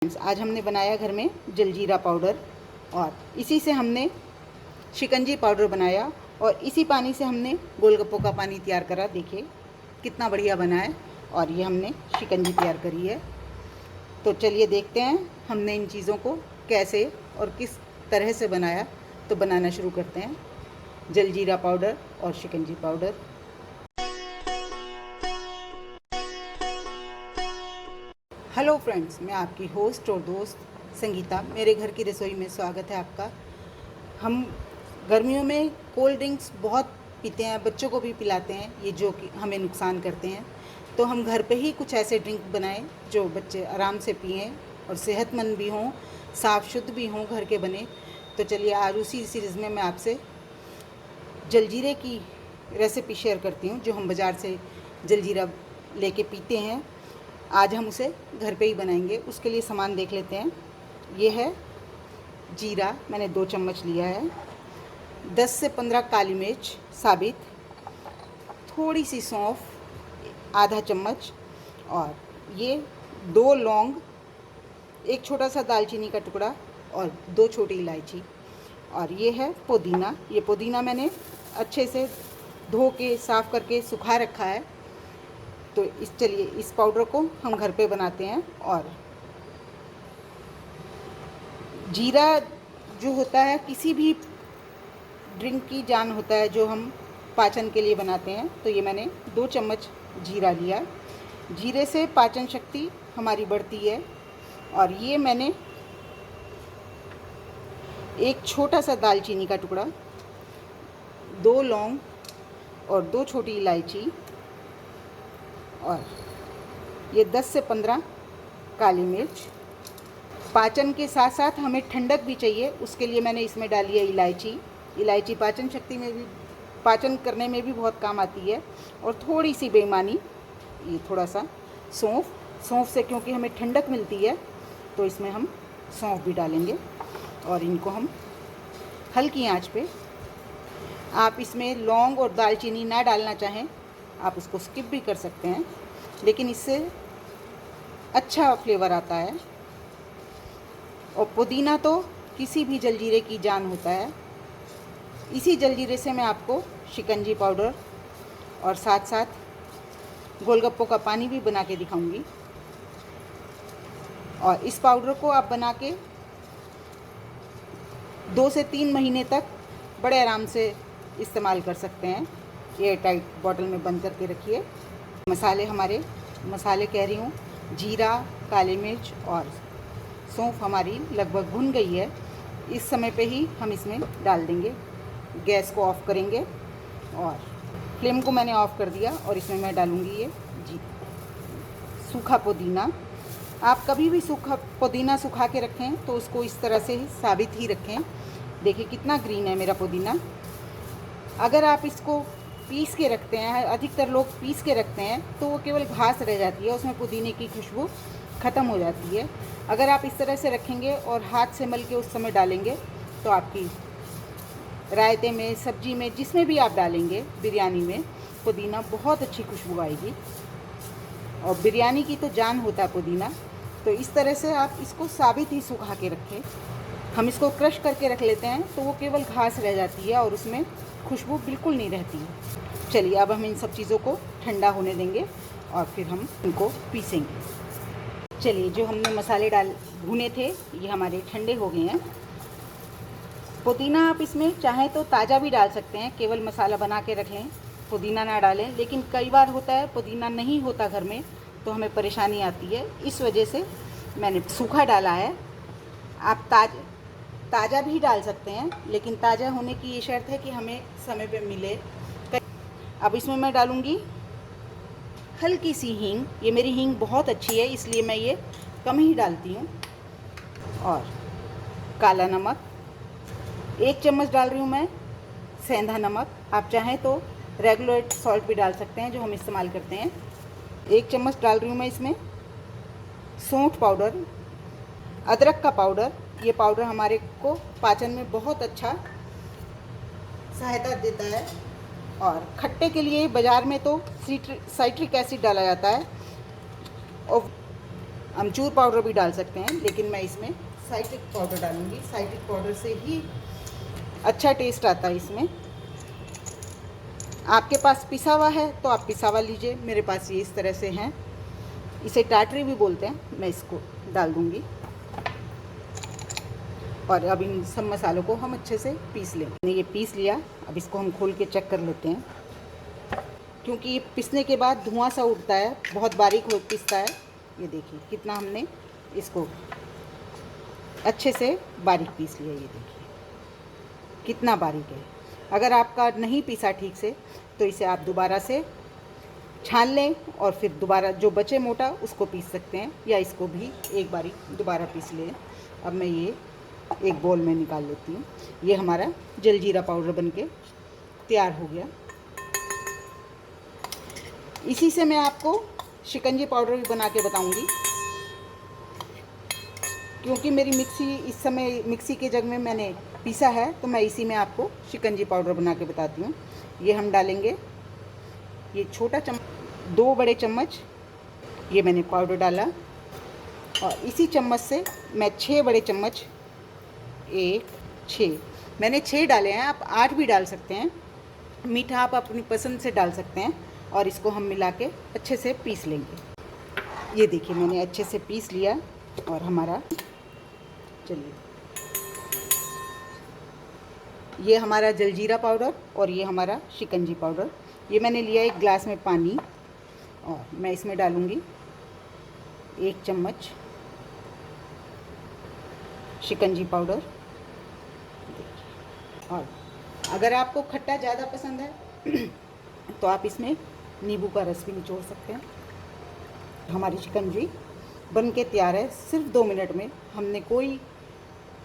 आज हमने बनाया घर में जलजीरा पाउडर और इसी से हमने शिकंजी पाउडर बनाया और इसी पानी से हमने गोलगप्पों का पानी तैयार करा। देखिए कितना बढ़िया बना है और ये हमने शिकंजी तैयार करी है। तो चलिए देखते हैं हमने इन चीज़ों को कैसे और किस तरह से बनाया। तो बनाना शुरू करते हैं जलजीरा पाउडर और शिकंजी पाउडर। हेलो फ्रेंड्स, मैं आपकी होस्ट और दोस्त संगीता। मेरे घर की रसोई में स्वागत है आपका। हम गर्मियों में कोल्ड ड्रिंक्स बहुत पीते हैं, बच्चों को भी पिलाते हैं, ये जो कि हमें नुकसान करते हैं। तो हम घर पे ही कुछ ऐसे ड्रिंक बनाएं जो बच्चे आराम से पिएं और सेहतमंद भी हों, साफ़ शुद्ध भी हों, घर के बने। तो चलिए आज उसी सीरीज़ में मैं आपसे जलजीरे की रेसिपी शेयर करती हूँ, जो हम बाज़ार से जलजीरा लेके पीते हैं। आज हम उसे घर पे ही बनाएंगे। उसके लिए सामान देख लेते हैं। ये है जीरा, मैंने 2 चम्मच लिया है। 10 से 15 काली मिर्च साबित, थोड़ी सी सौंफ आधा चम्मच, और ये 2 लौंग, एक छोटा सा दालचीनी का टुकड़ा और 2 छोटी इलायची। और ये है पुदीना। ये पुदीना मैंने अच्छे से धो के साफ़ करके सुखा रखा है। तो चलिए इस पाउडर को हम घर पे बनाते हैं। और जीरा जो होता है किसी भी ड्रिंक की जान होता है, जो हम पाचन के लिए बनाते हैं। तो ये मैंने 2 चम्मच जीरा लिया। जीरे से पाचन शक्ति हमारी बढ़ती है। और ये मैंने एक छोटा सा दालचीनी का टुकड़ा, 2 लौंग और 2 छोटी इलायची, और ये 10 से 15 काली मिर्च। पाचन के साथ साथ हमें ठंडक भी चाहिए, उसके लिए मैंने इसमें डाली है इलायची। इलायची पाचन शक्ति में भी, पाचन करने में भी बहुत काम आती है। और थोड़ी सी बेईमानी, ये थोड़ा सा सौंफ से, क्योंकि हमें ठंडक मिलती है तो इसमें हम सौंफ भी डालेंगे। और इनको हम हल्की आंच पे, आप इसमें लौंग और दालचीनी ना डालना चाहें आप उसको स्किप भी कर सकते हैं, लेकिन इससे अच्छा फ्लेवर आता है। और पुदीना तो किसी भी जलजीरे की जान होता है। इसी जलजीरे से मैं आपको शिकंजी पाउडर और साथ साथ गोलगप्पों का पानी भी बना के दिखाऊंगी। और इस पाउडर को आप बना के 2 से 3 महीने तक बड़े आराम से इस्तेमाल कर सकते हैं। एयर टाइट बॉटल में बंद करके रखिए। मसाले कह रही हूँ, जीरा, काली मिर्च और सौंफ हमारी लगभग भुन गई है। इस समय पे ही हम इसमें डाल देंगे। गैस को ऑफ़ करेंगे और फ्लेम को मैंने ऑफ़ कर दिया। और इसमें मैं डालूँगी ये सूखा पुदीना। आप कभी भी सूखा पुदीना सुखा के रखें तो उसको इस तरह से साबित ही रखें। देखिए कितना ग्रीन है मेरा पुदीना। अगर आप इसको पीस के रखते हैं, अधिकतर लोग पीस के रखते हैं, तो वो केवल घास रह जाती है, उसमें पुदीने की खुशबू ख़त्म हो जाती है। अगर आप इस तरह से रखेंगे और हाथ से मल के उस समय डालेंगे तो आपकी रायते में, सब्जी में, जिसमें भी आप डालेंगे, बिरयानी में, पुदीना बहुत अच्छी खुशबू आएगी। और बिरयानी की तो जान होता है पुदीना। तो इस तरह से आप इसको साबित ही सुखा के रखें। हम इसको क्रश करके रख लेते हैं तो वो केवल घास रह जाती है और उसमें खुशबू बिल्कुल नहीं रहती है। चलिए अब हम इन सब चीज़ों को ठंडा होने देंगे और फिर हम इनको पीसेंगे। चलिए जो हमने मसाले भुने थे ये हमारे ठंडे हो गए हैं। पुदीना आप इसमें चाहें तो ताज़ा भी डाल सकते हैं, केवल मसाला बना के रख लें, पुदीना ना डालें। लेकिन कई बार होता है पुदीना नहीं होता घर में तो हमें परेशानी आती है, इस वजह से मैंने सूखा डाला है। आप ताज़ा भी डाल सकते हैं, लेकिन ताज़ा होने की ये शर्त है कि हमें समय पे मिले। अब इसमें मैं डालूँगी हल्की सी हींग। ये मेरी हींग बहुत अच्छी है इसलिए मैं ये कम ही डालती हूँ। और काला नमक 1 चम्मच डाल रही हूँ मैं। सेंधा नमक, आप चाहें तो रेगुलर सॉल्ट भी डाल सकते हैं जो हम इस्तेमाल करते हैं। 1 चम्मच डाल रही हूँ मैं इसमें। सौंठ पाउडर, अदरक का पाउडर, ये पाउडर हमारे को पाचन में बहुत अच्छा सहायता देता है। और खट्टे के लिए बाज़ार में तो साइट्रिक एसिड डाला जाता है। और अमचूर पाउडर भी डाल सकते हैं, लेकिन मैं इसमें साइट्रिक पाउडर डालूँगी। साइट्रिक पाउडर से ही अच्छा टेस्ट आता है इसमें। आपके पास पिसा हुआ है तो आप पिसा हुआ लीजिए, मेरे पास ये इस तरह से हैं, इसे टाटरी भी बोलते हैं। मैं इसको डाल दूँगी और अब इन सब मसालों को हम अच्छे से पीस लेंगे। मैंने ये पीस लिया, अब इसको हम खोल के चेक कर लेते हैं, क्योंकि ये पिसने के बाद धुआं सा उठता है, बहुत बारीक हो पिसता है। ये देखिए कितना हमने इसको अच्छे से बारीक पीस लिया, ये देखिए कितना बारीक है। अगर आपका नहीं पीसा ठीक से तो इसे आप दोबारा से छान लें और फिर दोबारा जो बचे मोटा उसको पीस सकते हैं, या इसको भी एक बारी दोबारा पीस लें। अब मैं ये एक बोल में निकाल लेती हूँ। ये हमारा जलजीरा पाउडर बनके तैयार हो गया। इसी से मैं आपको शिकंजी पाउडर भी बना के बताऊँगी, क्योंकि मेरी मिक्सी इस समय मिक्सी के जग में मैंने पीसा है, तो मैं इसी में आपको शिकंजी पाउडर बना के बताती हूँ। ये हम डालेंगे, ये छोटा चम्मच, 2 बड़े चम्मच ये मैंने पाउडर डाला, और इसी चम्मच से मैं 6 बड़े चम्मच, 1 6 मैंने 6 डाले हैं, आप 8 भी डाल सकते हैं। मीठा आप अपनी पसंद से डाल सकते हैं। और इसको हम मिला के अच्छे से पीस लेंगे। ये देखिए मैंने अच्छे से पीस लिया, और हमारा चलिए ये हमारा जलजीरा पाउडर और ये हमारा शिकंजी पाउडर। ये मैंने लिया एक ग्लास में पानी, और मैं इसमें डालूँगी 1 चम्मच शिकंजी पाउडर। और अगर आपको खट्टा ज़्यादा पसंद है तो आप इसमें नींबू का रस भी निचोड़ सकते हैं। हमारी शिकंजी बन के तैयार है। सिर्फ 2 मिनट में, हमने कोई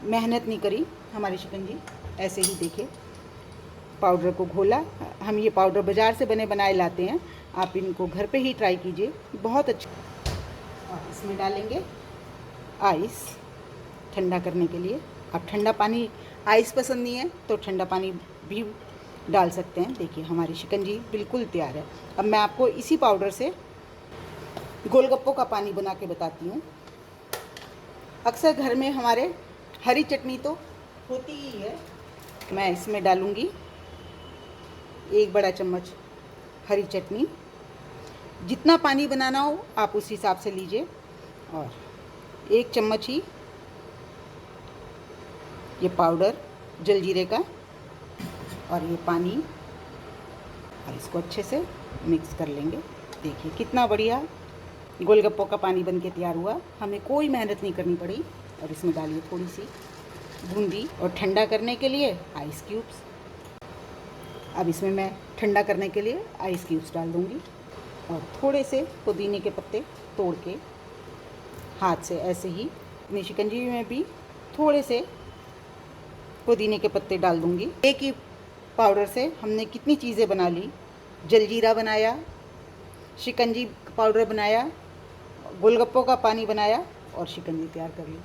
मेहनत नहीं करी। हमारी शिकंजी ऐसे ही देखिए, पाउडर को घोला। हम ये पाउडर बाज़ार से बने बनाए लाते हैं, आप इनको घर पे ही ट्राई कीजिए, बहुत अच्छा। और इसमें डालेंगे आइस ठंडा करने के लिए। आप ठंडा पानी, आइस पसंद नहीं है तो ठंडा पानी भी डाल सकते हैं। देखिए हमारी शिकंजी बिल्कुल तैयार है। अब मैं आपको इसी पाउडर से गोलगप्पों का पानी बना के बताती हूँ। अक्सर घर में हमारे हरी चटनी तो होती ही है। मैं इसमें डालूँगी 1 बड़ा चम्मच हरी चटनी। जितना पानी बनाना हो आप उस हिसाब से लीजिए। और 1 चम्मच ही ये पाउडर जलजीरे का, और ये पानी, और इसको अच्छे से मिक्स कर लेंगे। देखिए कितना बढ़िया गोलगप्पों का पानी बनके तैयार हुआ। हमें कोई मेहनत नहीं करनी पड़ी। और इसमें डालिए थोड़ी सी बूंदी, और ठंडा करने के लिए आइस क्यूब्स। अब इसमें मैं ठंडा करने के लिए आइस क्यूब्स डाल दूँगी, और थोड़े से पुदीने के पत्ते तोड़ के हाथ से ऐसे ही अपनी शिकंजी में भी थोड़े से पुदीने के पत्ते डाल दूँगी। एक ही पाउडर से हमने कितनी चीज़ें बना ली। जलजीरा बनाया, शिकंजी पाउडर बनाया, गोलगप्पों का पानी बनाया, और शिकंजी तैयार कर ली।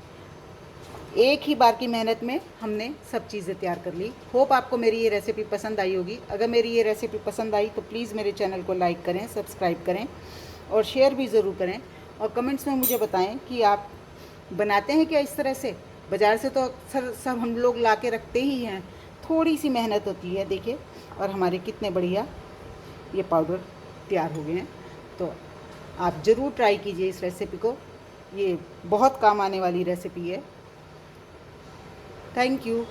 एक ही बार की मेहनत में हमने सब चीज़ें तैयार कर ली। होप आपको मेरी ये रेसिपी पसंद आई होगी। अगर मेरी ये रेसिपी पसंद आई तो प्लीज़ मेरे चैनल को लाइक करें, सब्सक्राइब करें, और शेयर भी ज़रूर करें। और कमेंट्स में मुझे बताएं कि आप बनाते हैं क्या इस तरह से। बाज़ार से तो अक्सर सब हम लोग ला के रखते ही हैं, थोड़ी सी मेहनत होती है। देखिए, और हमारे कितने बढ़िया ये पाउडर तैयार हो गए हैं। तो आप ज़रूर ट्राई कीजिए इस रेसिपी को, ये बहुत काम आने वाली रेसिपी है। Thank you.